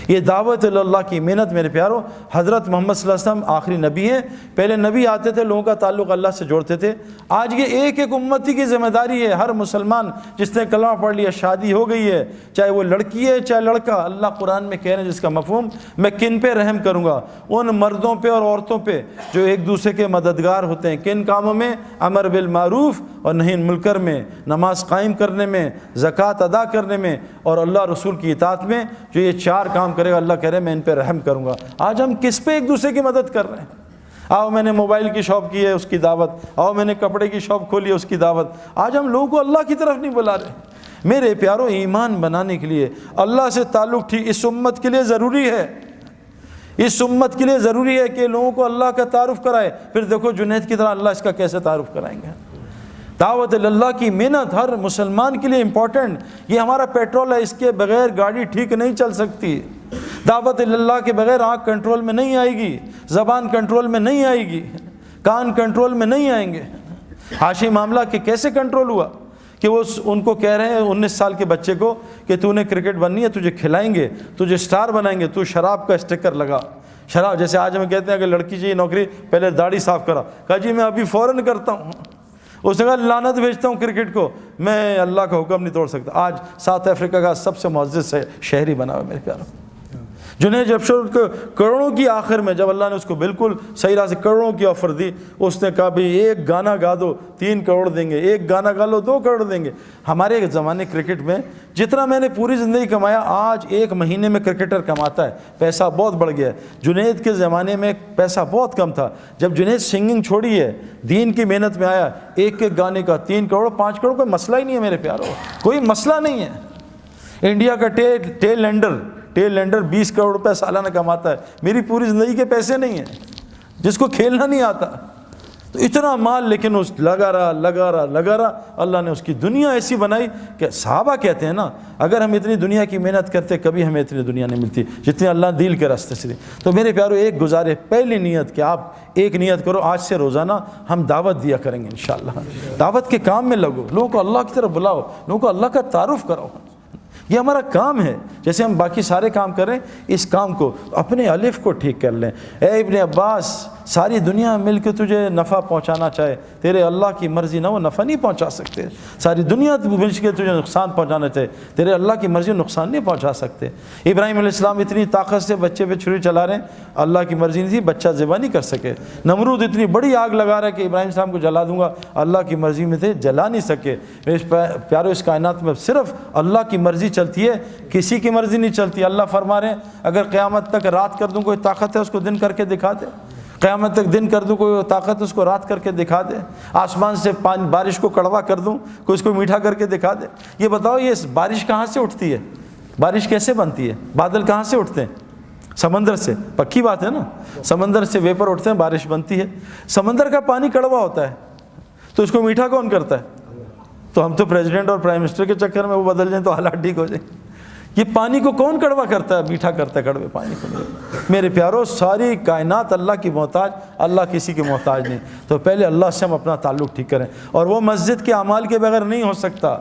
یہ دعوت اللہ کی محنت میرے پیارو. حضرت محمد صلی اللہ علیہ وسلم آخری نبی ہیں. پہلے نبی آتے تھے، لوگوں کا تعلق اللہ سے جوڑتے تھے. آج یہ ایک ایک امتی کی ذمہ داری ہے. ہر مسلمان جس نے کلمہ پڑھ لیا، شادی ہو گئی ہے، چاہے وہ لڑکی ہے چاہے لڑکا، اللہ قرآن میں کہہ رہے ہیں جس کا مفہوم، میں کن پہ رحم کروں گا؟ ان مردوں پہ اور عورتوں پہ جو ایک دوسرے کے مددگار ہوتے ہیں. کن کاموں میں؟ امر بالمعروف اور نہی عن المنکر میں، نماز قائم کرنے میں، زکوٰۃ ادا کرنے میں، اور اللہ رسول کی اطاعت میں. جو یہ 4 کام کرے گا، اللہ کہہ رہے ہیں میں ان پہ رحم کروں گا. آج ہم کس پہ ایک دوسرے کی مدد کر رہے ہیں؟ آؤ میں نے موبائل کی شاپ کی ہے، اس کی دعوت. آؤ میں نے کپڑے کی شاپ کھولی ہے، اس کی دعوت. آج ہم لوگوں کو اللہ کی طرف نہیں بلا رہے. میرے پیاروں، ایمان بنانے کے لیے اللہ سے تعلق ٹھیک اس امت کے لیے ضروری ہے. اس امت کے لیے ضروری ہے کہ لوگوں کو اللہ کا تعارف کرائے. پھر دیکھو جنید کی طرح اللہ اس کا کیسے تعارف کرائیں گے. دعوت اللہ کی محنت ہر مسلمان کے لیے امپورٹنٹ. یہ ہمارا پیٹرول ہے، اس کے بغیر گاڑی ٹھیک نہیں چل سکتی. دعوت اللہ کے بغیر آنکھ کنٹرول میں نہیں آئے گی، زبان کنٹرول میں نہیں آئے گی، کان کنٹرول میں نہیں آئیں گے. حاشی معاملہ کہ کیسے کنٹرول ہوا کہ وہ ان کو کہہ رہے ہیں 19 سال کے بچے کو کہ تو نے کرکٹ بننی ہے، تجھے کھلائیں گے، تجھے سٹار بنائیں گے، تو شراب کا اسٹیکر لگا. شراب جیسے آج ہمیں کہتے ہیں کہ لڑکی چاہیے نوکری، پہلے داڑھی صاف کرا. کہا جی میں ابھی فوراً کرتا ہوں. اس نے کہا لعنت بھیجتا ہوں کرکٹ کو، میں اللہ کا حکم نہیں توڑ سکتا. آج ساؤتھ افریقہ کا سب سے معزز شہری بنا ہوا میرے پیاروں. جنہیں جب کروڑوں کی آخر میں جب اللہ نے اس کو بالکل صحیح راہ سے کروڑوں کی آفر دی، اس نے کہا بھی ایک گانا گا دو 3 کروڑ دیں گے، ایک گانا گا لو 2 کروڑ دیں گے. ہمارے زمانے کرکٹ میں جتنا میں نے پوری زندگی کمایا، آج 1 مہینے میں کرکٹر کماتا ہے. پیسہ بہت بڑھ گیا ہے. جنید کے زمانے میں پیسہ بہت کم تھا. جب جنید سنگنگ چھوڑی ہے، دین کی محنت میں آیا، ایک گانے کا 3 کروڑ 5 کروڑ کوئی مسئلہ ہی نہیں ہے میرے پیاروں، کوئی مسئلہ نہیں ہے. انڈیا کا ٹیل لینڈر 20 کروڑ روپے سالانہ کماتا ہے. میری پوری زندگی کے پیسے نہیں ہیں. جس کو کھیلنا نہیں آتا، تو اتنا مال لیکن اس لگا رہا. اللہ نے اس کی دنیا ایسی بنائی کہ صحابہ کہتے ہیں نا اگر ہم اتنی دنیا کی محنت کرتے کبھی ہمیں اتنی دنیا نہیں ملتی جتنی اللہ دل کے راستے سے دی. تو میرے پیارو ایک گزارے پہلی نیت کہ آپ ایک نیت کرو آج سے روزانہ ہم دعوت دیا کریں گے انشاءاللہ. دعوت کے کام میں لگو, لوگوں کو اللہ کی طرف بلاؤ, لوگوں کو اللہ کا تعارف کراؤ. یہ ہمارا کام ہے. جیسے ہم باقی سارے کام کر رہے ہیں اس کام کو اپنے الف کو ٹھیک کر لیں. اے ابن عباس ساری دنیا مل کے تجھے نفع پہنچانا چاہے تیرے اللہ کی مرضی نہ وہ نفع نہیں پہنچا سکتے. ساری دنیا مل کے تجھے نقصان پہنچانا چاہے تیرے اللہ کی مرضی نقصان نہیں پہنچا سکتے. ابراہیم علیہ السلام اتنی طاقت سے بچے پہ چھری چلا رہے ہیں, اللہ کی مرضی نہیں تھی بچہ ذبح نہیں کر سکے. نمرود اتنی بڑی آگ لگا رہا ہے کہ ابراہیم السلام کو جلا دوں گا, اللہ کی مرضی میں تھے جلا نہیں سکے. پیارو اس کائنات میں صرف اللہ کی مرضی چلتی ہے, کسی کی مرضی نہیں چلتی. اللہ فرما رہے ہیں اگر قیامت تک رات کر دوں کوئی طاقت ہے اس کو دن کر کے دکھا دے, قیامت تک دن کر دوں کوئی طاقت اس کو رات کر کے دکھا دے, آسمان سے بارش کو کڑوا کر دوں کوئی اس کو میٹھا کر کے دکھا دے. یہ بتاؤ یہ بارش کہاں سے اٹھتی ہے, بارش کیسے بنتی ہے, بادل کہاں سے اٹھتے ہیں؟ سمندر سے. پکی بات ہے نا, سمندر سے ویپر اٹھتے ہیں بارش بنتی ہے. سمندر کا پانی کڑوا ہوتا ہے تو اس کو میٹھا کون کرتا ہے؟ تو ہم تو پریزیڈنٹ اور پرائم منسٹر کے چکر میں وہ بدل جائیں تو حالات ٹھیک ہو جائیں. یہ پانی کو کون کڑوا کرتا ہے؟ میٹھا کرتا ہے کڑوے پانی کو. میرے پیارو ساری کائنات اللہ کی محتاج, اللہ کسی کی محتاج نہیں. تو پہلے اللہ سے ہم اپنا تعلق ٹھیک کریں, اور وہ مسجد کے اعمال کے بغیر نہیں ہو سکتا.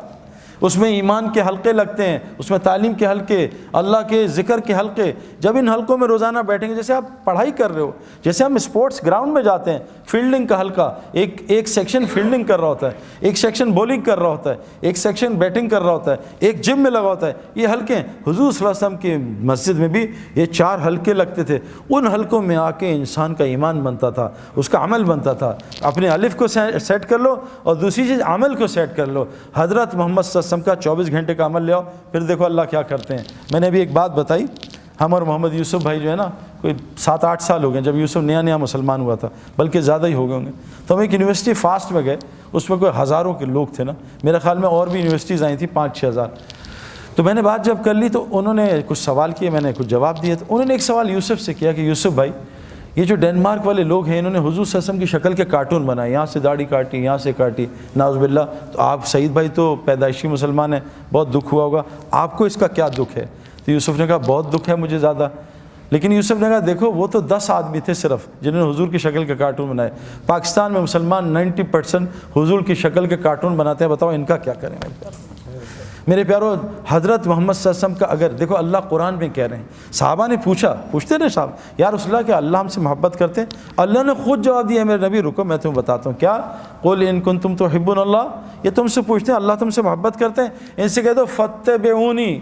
اس میں ایمان کے حلقے لگتے ہیں, اس میں تعلیم کے حلقے, اللہ کے ذکر کے حلقے. جب ان حلقوں میں روزانہ بیٹھیں گے, جیسے آپ پڑھائی کر رہے ہو, جیسے ہم اسپورٹس گراؤنڈ میں جاتے ہیں, فیلڈنگ کا حلقہ, ایک سیکشن فیلڈنگ کر رہا ہوتا ہے, ایک سیکشن بولنگ کر رہا ہوتا ہے, ایک سیکشن بیٹنگ کر رہا ہوتا ہے, ایک جم میں لگا ہوتا ہے. یہ حلقے حضور صلی اللہ علیہ وسلم کی مسجد میں بھی یہ 4 حلقے لگتے تھے. ان حلقوں میں آ کے انسان کا ایمان بنتا تھا, اس کا عمل بنتا تھا. اپنے الف کو سیٹ کر لو اور دوسری چیز عمل کو سیٹ کر لو. حضرت محمد صلی اللہ علیہ وسلم کا 24 گھنٹے کا عمل لے آؤ, پھر دیکھو اللہ کیا کرتے ہیں. میں نے ابھی ایک بات بتائی, ہم اور محمد یوسف بھائی جو ہے نا کوئی 7-8 سال ہو گئے جب یوسف نیا مسلمان ہوا تھا, بلکہ زیادہ ہی ہو گئے ہوں گے. تو ہم ایک یونیورسٹی فاسٹ میں گئے, اس میں کوئی ہزاروں کے لوگ تھے نا, میرے خیال میں اور بھی یونیورسٹیز آئی تھیں 5-6 ہزار. تو میں نے بات جب کر لی تو انہوں نے کچھ سوال کیے, میں نے کچھ جواب دیے. تو انہوں نے ایک سوال یوسف سے کیا کہ یوسف بھائی یہ جو ڈینمارک والے لوگ ہیں انہوں نے حضور صلی اللہ علیہ وسلم کی شکل کے کارٹون بنائے, یہاں سے داڑھی کاٹی, یہاں سے کاٹی, نعوذ باللہ. تو آپ سعید بھائی تو پیدائشی مسلمان ہیں, بہت دکھ ہوا ہوگا, آپ کو اس کا کیا دکھ ہے؟ تو یوسف نے کہا بہت دکھ ہے مجھے زیادہ. لیکن یوسف نے کہا دیکھو وہ تو 10 آدمی تھے صرف جنہوں نے حضور کی شکل کے کارٹون بنائے. پاکستان میں مسلمان 90% حضور کی شکل کے کارٹون بناتے ہیں, بتاؤ ان کا کیا کریں؟ میرے پیارو حضرت محمد صلی اللہ علیہ وسلم کا اگر دیکھو اللہ قرآن میں کہہ رہے ہیں, صحابہ نے پوچھتے نا صاحب یا رسول اللہ کہ اللہ ہم سے محبت کرتے ہیں؟ اللہ نے خود جواب دیا, میرے نبی رکو میں تمہیں بتاتا ہوں. کیا؟ قل ان کنتم تحبون اللہ, یہ تم سے پوچھتے ہیں اللہ تم سے محبت کرتے ہیں, ان سے کہہ دو فاتبعونی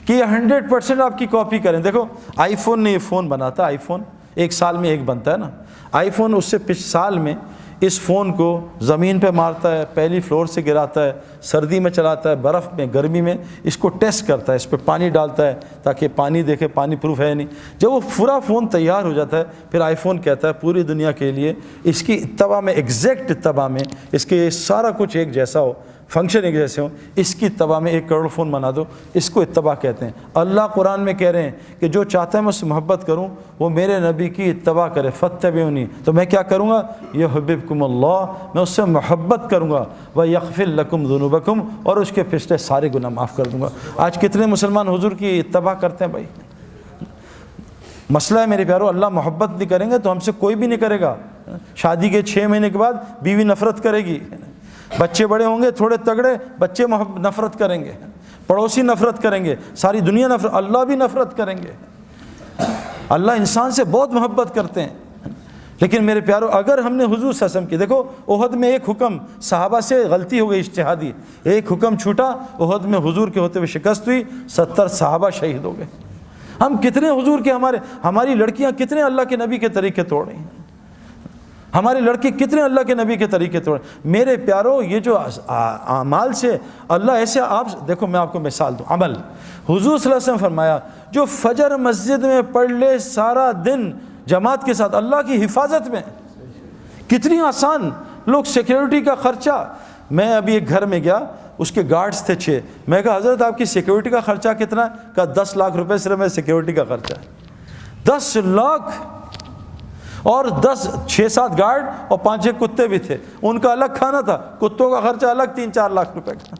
کہ یہ 100% آپ کی کاپی کریں. دیکھو آئی فون نے یہ فون بناتا ہے, آئی فون 1 سال میں ایک بنتا ہے نا. آئی فون اس سے پچھلے سال میں اس فون کو زمین پہ مارتا ہے, پہلی فلور سے گراتا ہے, سردی میں چلاتا ہے, برف میں, گرمی میں, اس کو ٹیسٹ کرتا ہے, اس پہ پانی ڈالتا ہے تاکہ پانی دیکھے پانی پروف ہے نہیں. جب وہ پورا فون تیار ہو جاتا ہے پھر آئی فون کہتا ہے پوری دنیا کے لیے اس کی اتباع میں, ایگزیکٹ اتباع میں, اس کے سارا کچھ ایک جیسا ہو, فنکشن ایک جیسے ہوں, اس کی اتباع میں 1 کروڑ فون بنا دو, اس کو اتباع کہتے ہیں. اللہ قرآن میں کہہ رہے ہیں کہ جو چاہتا ہے میں اس سے محبت کروں وہ میرے نبی کی اتباع کرے, فاتبعونی. تو میں کیا کروں گا؟ یحببکم اللہ, میں اس سے محبت کروں گا, ویغفر لکم ذنوبکم, اور اس کے پچھلے سارے گناہ معاف کر دوں گا. آج کتنے مسلمان حضور کی اتباع کرتے ہیں بھائی؟ مسئلہ ہے میرے پیارو, اللہ محبت نہیں کریں گے تو ہم سے کوئی بھی نہیں کرے گا. شادی کے 6 مہینے کے بعد بیوی نفرت کرے گی, بچے بڑے ہوں گے تھوڑے تگڑے, بچے نفرت کریں گے, پڑوسی نفرت کریں گے, ساری دنیا نفرت, اللہ بھی نفرت کریں گے. اللہ انسان سے بہت محبت کرتے ہیں. لیکن میرے پیارو اگر ہم نے حضور صلی اللہ علیہ وسلم کی, دیکھو احد میں ایک حکم صحابہ سے غلطی ہو گئی اجتہادی, ایک حکم چھوٹا, احد میں حضور کے ہوتے ہوئے شکست ہوئی, 70 صحابہ شہید ہو گئے. ہم کتنے حضور کے, ہماری لڑکیاں کتنے اللہ کے نبی کے طریقے توڑ رہی ہیں, ہماری لڑکی کتنے اللہ کے نبی کے طریقے توڑ. میرے پیارو یہ جو اعمال سے اللہ ایسے, آپ دیکھو میں آپ کو مثال دوں, عمل حضور صلی اللہ علیہ وسلم فرمایا جو فجر مسجد میں پڑھ لے سارا دن جماعت کے ساتھ اللہ کی حفاظت میں, کتنی آسان. لوگ سیکیورٹی کا خرچہ, میں ابھی ایک گھر میں گیا, اس کے گارڈز تھے 6, میں کہا حضرت آپ کی سیکیورٹی کا خرچہ کتنا ہے؟ کہا 10 لاکھ روپے صرف میں سیکیورٹی کا خرچہ ہے. 10 لاکھ. اور 6-7 گارڈ اور 5-6 کتے بھی تھے، ان کا الگ کھانا تھا، کتوں کا خرچہ الگ 3-4 لاکھ روپے کا،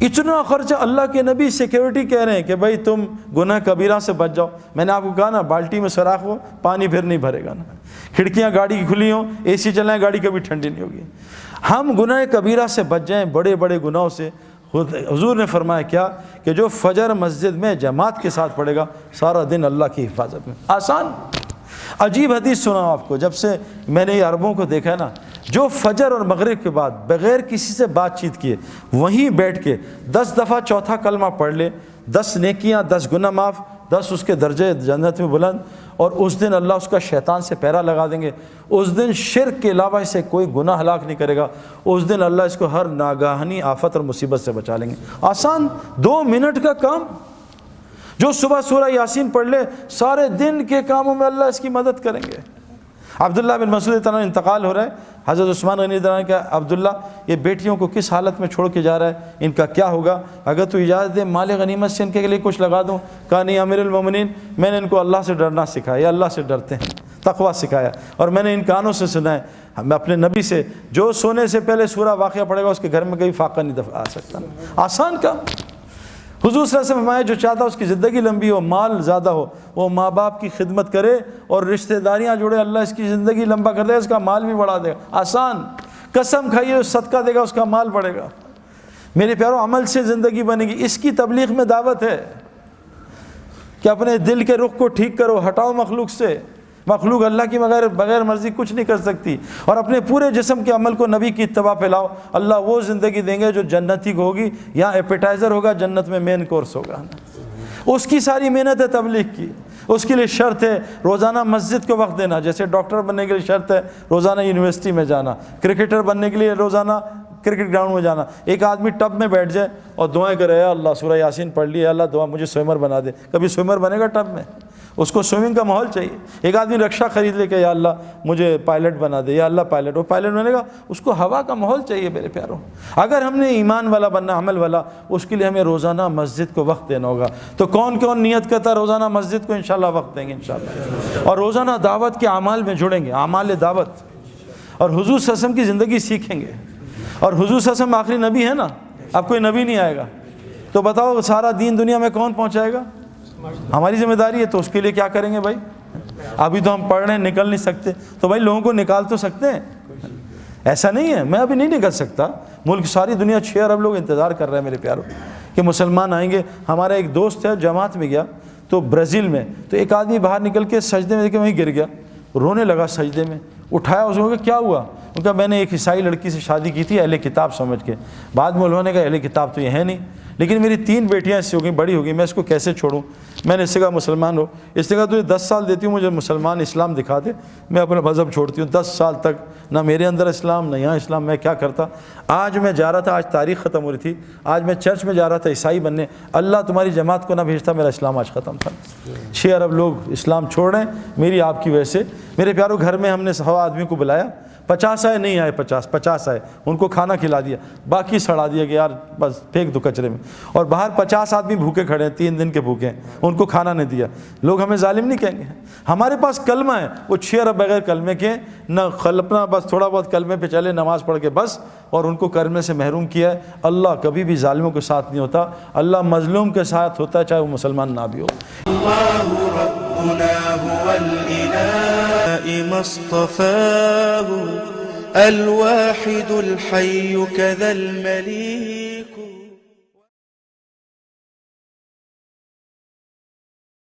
اتنا خرچہ۔ اللہ کے نبی سیکیورٹی کہہ رہے ہیں کہ بھائی تم گناہ کبیرہ سے بچ جاؤ۔ میں نے آپ کو کہا نا، بالٹی میں سوراخ ہو پانی پھر نہیں بھرے گا نا، کھڑکیاں گاڑی کی کھلی ہوں، اے سی چلائیں، گاڑی کبھی ٹھنڈی نہیں ہوگی۔ ہم گناہ کبیرہ سے بچ جائیں، بڑے بڑے گناہوں سے۔ حضور نے فرمایا کیا کہ جو فجر مسجد میں جماعت کے ساتھ پڑھے گا سارا دن اللہ کی حفاظت میں۔ آسان عجیب حدیث سنا آپ کو، جب سے میں نے یہ عربوں کو دیکھا ہے نا، جو فجر اور مغرب کے بعد بغیر کسی سے بات چیت کیے وہیں بیٹھ کے 10 دفعہ چوتھا کلمہ پڑھ لے، 10 نیکیاں، 10 گناہ معاف، 10 اس کے درجے جنت میں بلند، اور اس دن اللہ اس کا شیطان سے پیرا لگا دیں گے۔ اس دن شرک کے علاوہ اسے کوئی گناہ ہلاک نہیں کرے گا، اس دن اللہ اس کو ہر ناگہانی آفت اور مصیبت سے بچا لیں گے۔ آسان 2 منٹ کا کام، جو صبح سورہ یاسین پڑھ لے سارے دن کے کاموں میں اللہ اس کی مدد کریں گے۔ عبداللہ بن مسعود تعالیٰ انتقال ہو رہا ہے، حضرت عثمان غنی رضی اللہ عنہ کا عبداللہ یہ بیٹیوں کو کس حالت میں چھوڑ کے جا رہا ہے، ان کا کیا ہوگا، اگر تو اجازت دے مال غنیمت سے ان کے لیے کچھ لگا دوں۔ کہا نہیں امیر المومنین، میں نے ان کو اللہ سے ڈرنا سکھایا، یہ اللہ سے ڈرتے ہیں، تقویٰ سکھایا، اور میں نے ان کانوں سے سنا ہے میں اپنے نبی سے، جو سونے سے پہلے سورہ واقعہ پڑھے گا اس کے گھر میں کبھی فاقہ نہیں آ سکتا۔ آسان کام۔ حضور صلی اللہ علیہ وسلم فرمایا جو چاہتا اس کی زندگی لمبی ہو، مال زیادہ ہو، وہ ماں باپ کی خدمت کرے اور رشتہ داریاں جوڑے، اللہ اس کی زندگی لمبا کر دے گا، اس کا مال بھی بڑھا دے گا۔ آسان۔ قسم کھائیے صدقہ دے گا، اس کا مال بڑھے گا۔ میرے پیارو، عمل سے زندگی بنے گی۔ اس کی تبلیغ میں دعوت ہے کہ اپنے دل کے رخ کو ٹھیک کرو، ہٹاؤ مخلوق سے۔ مخلوق اللہ کی بغیر مرضی کچھ نہیں کر سکتی، اور اپنے پورے جسم کے عمل کو نبی کی اتباع پہ لاؤ، اللہ وہ زندگی دیں گے جو جنتی کو ہوگی، یہاں ایپیٹائزر ہوگا، جنت میں مین کورس ہوگا۔ اس کی ساری محنت ہے تبلیغ کی، اس کے لیے شرط ہے روزانہ مسجد کو وقت دینا، جیسے ڈاکٹر بننے کے لیے شرط ہے روزانہ یونیورسٹی میں جانا، کرکٹر بننے کے لیے روزانہ کرکٹ گراؤنڈ میں جانا۔ ایک آدمی ٹب میں بیٹھ جائے اور دعائیں کرے، اے اللہ سورہ یاسین پڑھ لی، اے اللہ دعا مجھے سوئمر بنا دے، کبھی سوئمر بنے گا ٹب میں؟ اس کو سوئمنگ کا ماحول چاہیے۔ ایک آدمی رکشہ خرید لے کہ یا اللہ مجھے پائلٹ بنا دے، یا اللہ پائلٹ، وہ پائلٹ بنے گا، اس کو ہوا کا ماحول چاہیے۔ میرے پیاروں، اگر ہم نے ایمان والا بننا، عمل والا، اس کے لیے ہمیں روزانہ مسجد کو وقت دینا ہوگا۔ تو کون کون نیت کرتا ہے روزانہ مسجد کو؟ انشاءاللہ وقت دیں گے انشاءاللہ، اور روزانہ دعوت کے اعمال میں جڑیں گے، اعمال دعوت، اور حضور صلی اللہ علیہ وسلم کی زندگی سیکھیں گے۔ اور حضور صلی اللہ علیہ وسلم آخری نبی ہے نا، اب کوئی نبی نہیں آئے گا، تو بتاؤ سارا دین دنیا میں کون پہنچائے گا؟ ہماری ذمہ داری ہے، تو اس کے لیے کیا کریں گے بھائی؟ ابھی تو ہم پڑھ رہے ہیں، نکل نہیں سکتے، تو بھائی لوگوں کو نکال تو سکتے ہیں۔ ایسا نہیں ہے میں ابھی نہیں نکل سکتا، ملک ساری دنیا 6 ارب لوگ انتظار کر رہے ہیں میرے پیاروں کہ مسلمان آئیں گے۔ ہمارا ایک دوست ہے جماعت میں گیا تو برازیل میں، تو ایک آدمی باہر نکل کے سجدے میں دیکھے وہیں گر گیا، رونے لگا سجدے میں، اٹھایا اس کو کہ کیا ہوا؟ ان کا میں نے ایک عیسائی لڑکی سے شادی کی تھی اہل کتاب سمجھ کے، بعد میں انہوں نے کہا اہل کتاب تو یہ ہے نہیں، لیکن میری 3 بیٹیاں اس سے ہو گئی، بڑی ہو گئی، میں اس کو کیسے چھوڑوں؟ میں نے اس سے کہا مسلمان ہو، اس نے کہا تجھے 10 سال دیتی ہوں، مجھے مسلمان اسلام دکھا دے، میں اپنا مذہب چھوڑتی ہوں۔ 10 سال تک نہ میرے اندر اسلام نہ یہاں اسلام، میں کیا کرتا؟ آج میں جا رہا تھا، آج تاریخ ختم ہو رہی تھی، آج میں چرچ میں جا رہا تھا عیسائی بننے، اللہ تمہاری جماعت کو نہ بھیجتا، میرا اسلام آج ختم تھا۔ 6 ارب لوگ اسلام چھوڑ رہے ہیں میری آپ کی وجہ سے۔ میرے پیاروں، گھر میں ہم نے 100 آدمی کو بلایا، 50 آئے، نہیں آئے 50 آئے، ان کو کھانا کھلا دیا، باقی سڑا دیا کہ یار بس پھینک دو کچرے میں، اور باہر 50 آدمی بھوکے کھڑے ہیں، 3 دن کے بھوکے ہیں، ان کو کھانا نہیں دیا۔ لوگ ہمیں ظالم نہیں کہیں گے، ہمارے پاس کلمہ ہے، وہ 6 ارب بغیر کلمے کے نہ اپنا بس تھوڑا بہت کلمے پہ چلے، نماز پڑھ کے بس، اور ان کو کلمے سے محروم کیا ہے۔ اللہ کبھی بھی ظالموں کے ساتھ نہیں ہوتا، اللہ مظلوم کے ساتھ ہوتا ہے، چاہے وہ مسلمان نہ بھی ہو۔ الله ربنا هو الإله ما اصطفاه الواحد الحي كذا المليك